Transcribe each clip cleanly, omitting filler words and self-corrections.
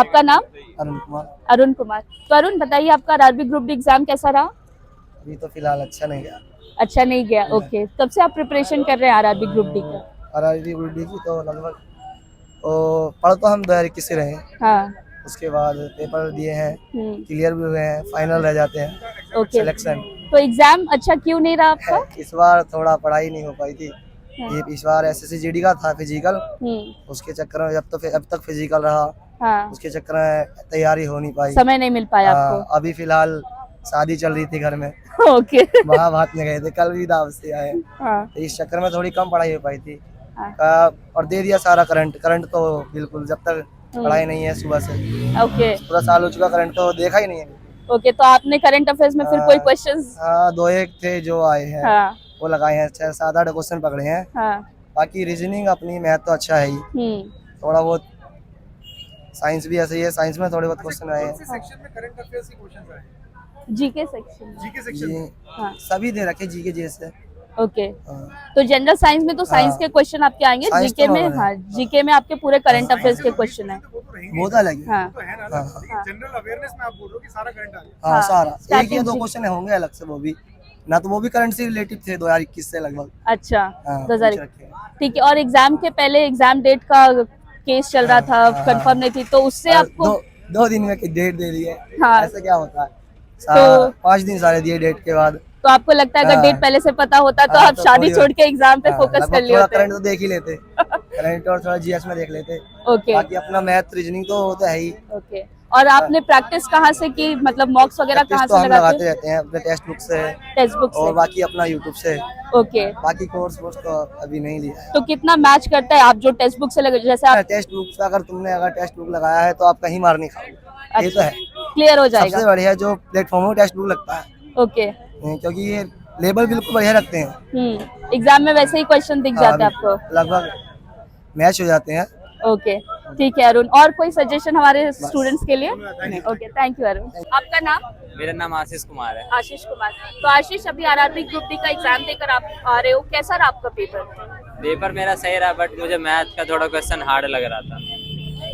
आपका नाम? अरुण कुमार। अरुण कुमार। तो अरुण बताइए, आपका आरआरबी ग्रुप डी एग्जाम कैसा रहा? अभी तो फिलहाल अच्छा नहीं गया। अच्छा नहीं गया। ओके, कब से आप प्रिपरेशन कर रहे हैं आरआरबी ग्रुप डी का? आरआरबी ग्रुप डी की तो लगभग पढ़ तो हम 2021 से रहे। हाँ। उसके बाद पेपर दिए हैं, क्लियर भी हुए हैं, फाइनल रह जाते हैं। ओके। सिलेक्शन तो एग्जाम अच्छा क्यों नहीं रहा आपका? इस बार थोड़ा पढ़ाई नहीं हो पाई थी। हाँ। ये इस बार एसएससी जीडी का था फिजिकल, उसके चक्कर में अब तक फिजिकल रहा। हाँ। उसके चक्कर में तैयारी हो नहीं पाई, समय नहीं मिल पाया आपको। अभी फिलहाल शादी चल रही थी घर में। ओके। महाभारत में गए थे, कल भी दावत से आए। हाँ। तो इस चक्कर में थोड़ी कम पढ़ाई हो पाई थी। हाँ। और दे दिया सारा करंट तो बिल्कुल, जब तक पढ़ाई नहीं है सुबह से। ओके। पूरा साल हो चुका, करंट तो देखा ही नहीं है। ओके, तो आपने करंट अफेयर्स में फिर कोई क्वेश्चंस? हाँ, 2-1 थे जो आए हैं। हाँ। वो लगाए हैं, 6-7-8 क्वेश्चन पकड़े हैं। हाँ। बाकी रीजनिंग अपनी मैथ तो अच्छा है ही, थोड़ा बहुत साइंस भी ऐसे ही है, साइंस में थोड़े बहुत क्वेश्चन आए हैं। सेक्शन में करंट अफेयर्स के क्वेश्चंस आए हैं? GK section. जीके सेक्शन हाँ। सभी दे रखे जीके जैसे। ओके। तो जनरल साइंस में तो साइंस के क्वेश्चन आपके आएंगे, जीके में? हाँ, जीके में आपके पूरे करंट अफेयर्स के क्वेश्चन है। वो तो अलग है। हाँ। जनरल अवेयरनेस में आप बोल रहे हो कि सारा करंट आ गया? हाँ, सारा। एक starting या दो से। क्वेश्चन होंगे अलग से, वो भी ना, तो वो भी करंट से रिलेटेड थे 2021 से लगभग। अच्छा। हाँ, 2000। पूछ रखे हैं। ठीक है। और एग्जाम के पहले एग्जाम डेट का केस चल रहा था, कंफर्म नहीं थी, तो उससे आपको 2 दिन में डेट दे दी है। हाँ। ऐसा क्या होता है? तो 5 दिन सारे दिए डेट के बाद। तो आपको लगता है अगर डेट पहले से पता होता तो आप तो शादी थोड़ी- छोड़ के एग्जाम पे फोकस कर लिए थोड़ा होते? करंट तो देख ही लेते। करंट और थोड़ा जीएस में देख लेते। ओके। बाकी अपना मैथ रीजनिंग तो होता है ही। ओके। और आपने प्रैक्टिस कहाँ से की, मतलब मॉक्स वगैरह कहाँ तो से हम लगाते लगाते रहते हैं अपने टेक्स्ट बुक से, टेक्स्ट बुक और से? बाकी अपना यूट्यूब से। ओके। बाकी कोर्स तो अभी नहीं लिया है। तो कितना मैच करता है आप जो टेक्स्ट बुक से लगे, जैसे आप टेक्स्ट बुक से अगर टेक्स्ट बुक लगाया है तो आप कहीं मार नहीं खाओगे, ये तो है। क्लियर हो जाएगा? सबसे बढ़िया जो प्लेटफॉर्म है टेक्स्ट बुक लगता है। ओके। क्योंकि ये लेबल बिल्कुल बढ़िया रखते हैं। एग्जाम में वैसे ही क्वेश्चन दिख जाते हैं आपको? लगभग मैच हो जाते हैं। ओके, ठीक है अरुण। और कोई सजेशन हमारे स्टूडेंट्स के लिए? Okay, thank you Arun. आपका नाम? मेरा नाम आशीष कुमार है। आशीष कुमार। तो आशीष, अभी आरआरबी ग्रुप डी का एग्जाम देकर आप आ रहे हो, कैसा रहा आपका पेपर? पेपर मेरा सही रहा, बट मुझे मैथ का थोड़ा क्वेश्चन हार्ड लग रहा था।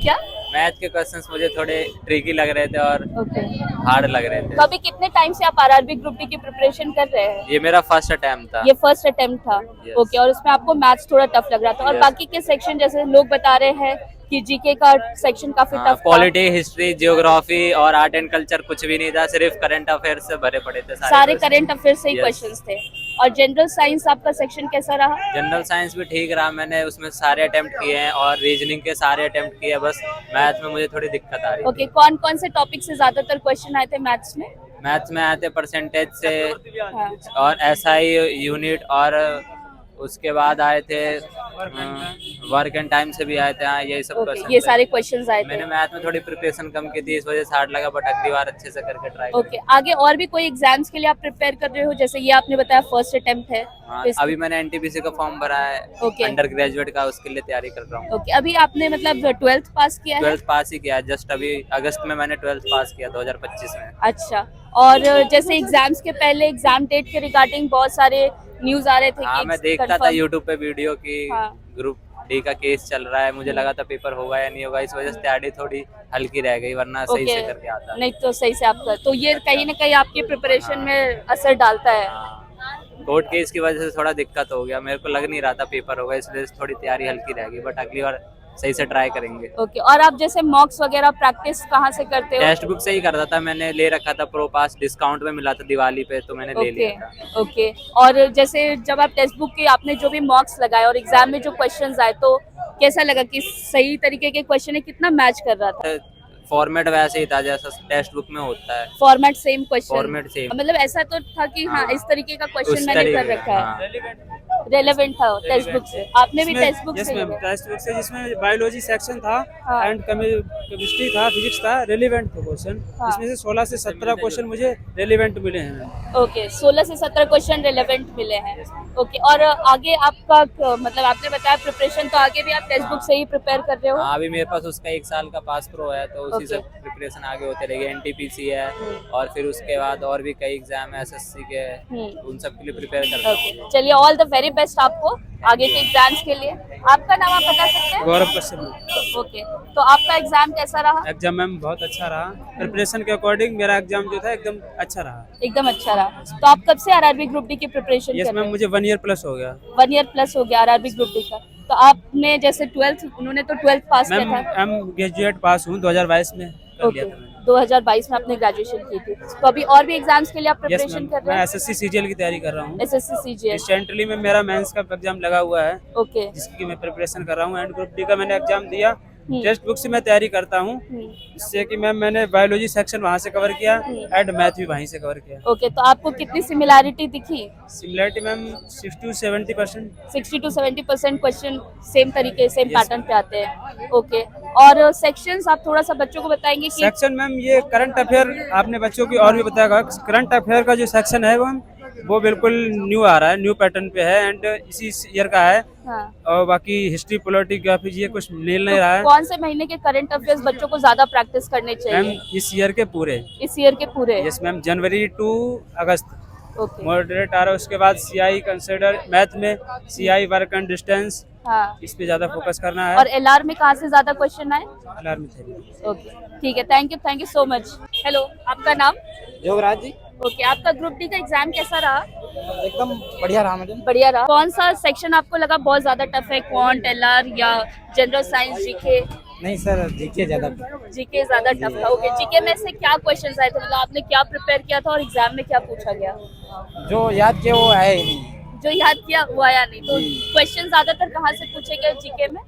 क्या? मैथ के क्वेश्चंस मुझे थोड़े ट्रिकी लग रहे थे और ओके। हार्ड लग रहे थे। तो अभी कितने टाइम से आप आरआरबी ग्रुप डी की प्रिपरेशन कर रहे हैं? ये मेरा फर्स्ट अटेम्प्ट था। ये फर्स्ट अटेम्प्ट था? Yes. ओके। और उसमें आपको मैथ्स थोड़ा टफ लग रहा था, और Yes. बाकी के सेक्शन जैसे लोग बता रहे हैं कि जीके का सेक्शन काफी टफ था? पॉलिटी, हिस्ट्री, जियोग्राफी और आर्ट एंड कल्चर कुछ भी नहीं था, सिर्फ करंट अफेयर्स से भरे पड़े थे सारे करंट अफेयर्स से ही Yes. क्वेश्चंस थे। और जनरल साइंस आपका सेक्शन कैसा रहा? जनरल साइंस भी ठीक रहा, मैंने उसमें सारे अटेम्प्ट किए हैं और रीजनिंग के सारे अटेम्प्ट किए, बस मैथ में मुझे थोड़ी दिक्कत आ रही है। ओके। कौन कौन से टॉपिक से ज्यादातर क्वेश्चन आए थे मैथ्स में? मैथ्स में आए थे परसेंटेज से, हाँ। और एसआई यूनिट, और उसके बाद आए थे वर्क एंड टाइम से भी आए थे। हाँ, यही सब ओके, क्वेश्चन ये थे। सारे क्वेश्चंस आए थे। मैंने मैथ में थोड़ी प्रिपरेशन कम की थी, इस वजह से हार्ड लगा, बट अगली बार अच्छे से करके ट्राई ओके। आगे और भी कोई एग्जाम्स के लिए आप प्रिपेयर कर रहे हो? जैसे ये आपने बताया फर्स्ट अटेम्प्ट है। हाँ, तो इस- अभी मैंने एनटीपीसी का फॉर्म भरा है, Okay. अंडर ग्रेजुएट का, उसके लिए तैयारी कर रहा हूँ। ओके। अभी आपने मतलब 12th पास किया है? 12th पास ही किया, जस्ट अभी अगस्त में मैंने 12th पास किया 2025 में। अच्छा। और जैसे एग्जाम्स के पहले एग्जाम डेट के रिगार्डिंग बहुत सारे न्यूज आ रहे थे हाँ, कि मैं देखता था confirm- यूट्यूब पे वीडियो की हाँ। ग्रुप डी का केस चल रहा है, मुझे लगा था पेपर होगा या नहीं होगा, इस वजह से तैयारी थोड़ी हल्की रह गई, वरना सही ओके। से करके आता। नहीं तो सही से आपका, तो ये कहीं ना कहीं आपकी प्रिपरेशन में असर डालता है? कोर्ट केस की वजह से थोड़ा दिक्कत हो गया, मेरे को लग नहीं रहा था पेपर होगा, इस वजह से थोड़ी तैयारी हल्की रह गई, बट अगली बार सही से ट्राई करेंगे। ओके। और आप जैसे मॉक्स वगैरह प्रैक्टिस कहाँ से करते हो? टेक्स्ट बुक से ही करता था, मैंने ले रखा था, प्रो पास डिस्काउंट में मिला था दिवाली पे, तो मैंने ले ओके। लिया था। ओके। और जैसे जब आप टेक्स्ट बुक के आपने जो भी मॉक्स लगाए और एग्जाम में जो क्वेश्चंस आए, तो कैसा लगा कि सही तरीके के क्वेश्चन है, कितना मैच कर रहा था? फॉर्मेट वैसे ही था जैसा टेक्स्ट बुक में होता है, format same question? Format same, मतलब ऐसा तो था कि हाँ, इस तरीके का क्वेश्चन उस मैंने कर तरीके रखा है? हाँ। रेलेवेंट था टेक्स्ट बुक से? आपने भी टेक्स्ट बुक से? टेक्स्ट बुक से, जिसमें बायोलॉजी सेक्शन था हाँ। एंड केमिस्ट्री था, फिजिक्स था, रेलिवेंट क्वेश्चन। हाँ। इसमें से 16 से 17 क्वेश्चन मुझे रेलिवेंट मिले हैं। ओके। 16 से 17 क्वेश्चन रिलेवेंट मिले हैं। ओके। और आगे आपका मतलब आपने बताया प्रिपरेशन, तो आगे भी आप टेक्स्ट बुक से ही प्रिपेयर कर रहे हो? हाँ, अभी मेरे पास उसका 1 साल का पास प्रो है, तो उसी से Okay. प्रिपरेशन आगे होते रहेगी। एनटीपीसी है, और फिर उसके बाद और भी कई एग्जाम है एसएससी के, उन सब के लिए प्रिपेयर करता हूँ। ओके। चलिए, ऑल द वेरी बेस्ट आपको आगे के एग्जाम्स के लिए। आपका नाम आप बता सकते हैं? गौरव कश्यप। ओके, तो आपका एग्जाम कैसा रहा? एग्जाम मैम बहुत अच्छा रहा। प्रिपरेशन के अकॉर्डिंग मेरा एग्जाम जो था एकदम अच्छा रहा। एकदम अच्छा रहा। तो आप कब से आरआरबी ग्रुप डी की प्रिपरेशन यस कर रहे मैम, हैं? मुझे 1 ईयर प्लस हो गया। 1 ईयर प्लस हो गया आरआरबी ग्रुप डी का। तो आपने जैसे 12th, उन्होंने तो 12th पास किया मैम था। ग्रेजुएट पास हूँ 2022 में कर लिया ओके, था मैंने। 2022 में आपने ग्रेजुएशन की थी। तो अभी और भी एग्जाम्स के लिए आप यस प्रिपरेशन मैम, कर रहे मैं हैं? एसएससी सीजीएल की तैयारी कर रहा हूँ। SSC CGL. रिसेंटली में मेरा मेंस का एग्जाम लगा हुआ है, ओके। जिसकी मैं प्रिपरेशन कर रहा हूँ। एंड ग्रुप डी का मैंने एग्जाम दिया। हम्म। टेक्स्ट बुक से मैं तैयारी करता हूँ, जिससे कि मैम मैंने बायोलॉजी सेक्शन वहाँ से कवर किया एंड मैथ भी वहीं से कवर किया। ओके, तो आपको कितनी सिमिलैरिटी दिखी? Similarity ma'am 60 to 70%। 60 to 70% question same तरीके सेम Yes, पैटर्न पे आते हैं। ओके, और सेक्शंस आप थोड़ा सा बच्चों को बताएंगे कि सेक्शन मैम ये करंट अफेयर आपने बच्चों की और भी बताया। करंट अफेयर का जो सेक्शन है वो बिल्कुल न्यू आ रहा है, न्यू पैटर्न पे है एंड इसी ईयर का है। हाँ, और बाकी हिस्ट्री पॉलिटिक्स ये कुछ मिल नहीं रहा तो है कौन से महीने के करंट अफेयर्स बच्चों को ज्यादा प्रैक्टिस करने मैम चाहिए इस ईयर के पूरे। इस ईयर के पूरे? Yes ma'am, January to August okay. Moderate आ रहा है। उसके बाद सीआई कंसिडर मैथ में सीआई वर्क एंड डिस्टेंस, हाँ, इस पे ज्यादा फोकस करना है। और एलआर में कहाँ से ज्यादा क्वेश्चन आए? Alarm theory. ओके, ठीक है, thank you so much. Hello, आपका नाम? योगराज जी, ओके, आपका ग्रुप डी का एग्जाम कैसा रहा? एकदम बढ़िया रहा मुझे। बढ़िया रहा। कौन सा सेक्शन आपको लगा बहुत ज्यादा टफ है? क्वांट, एलआर या जनरल साइंस, जीके? नहीं सर, जीके ज्यादा। जीके ज्यादा टफ था। ओके, जीके में से क्या क्वेश्चंस आए थे? मतलब आपने क्या प्रिपेयर किया था और एग्जाम में क्या पूछा गया? जो याद किया वो आया ही नहीं। जो याद किया वो आया नहीं। तो क्वेश्चन ज्यादातर कहाँ से पूछे गए जीके में?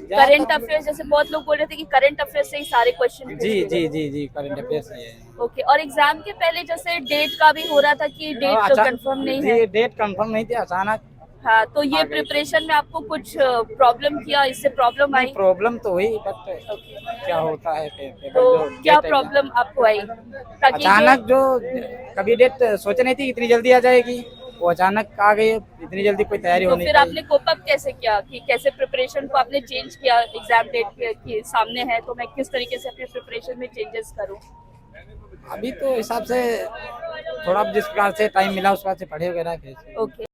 करंट अफेयर्स, जैसे बहुत लोग बोल रहे थे कि करंट अफेयर्स से ही सारे क्वेश्चन जी जी जी जी, करंट अफेयर्स ही है। ओके, और एग्जाम के पहले जैसे डेट का भी हो रहा था कि डेट तो कंफर्म नहीं है। जी, डेट कंफर्म नहीं थी, अचानक। हाँ, तो ये प्रिपरेशन में आपको कुछ प्रॉब्लम किया? इससे प्रॉब्लम आई? प्रॉब्लम तो हुई, बट क्या होता है पेपर तो जो क्या डेट प्रॉब्लम आपको आई? ताकि अचानक जो कभी डेट सोचे नहीं थी इतनी जल्दी आ जाएगी, वो अचानक आ गई। इतनी जल्दी कोई तैयारी तो होनी फिर आपने कोप अप कैसे किया कि कैसे प्रिपरेशन को आपने चेंज किया? एग्जाम डेट के सामने है तो मैं किस तरीके से अपने प्रिपरेशन में चेंजेस करूं? अभी तो हिसाब से थोड़ा जिस प्रकार से टाइम मिला उस प्रकार से पढ़े वगैरह। ओके।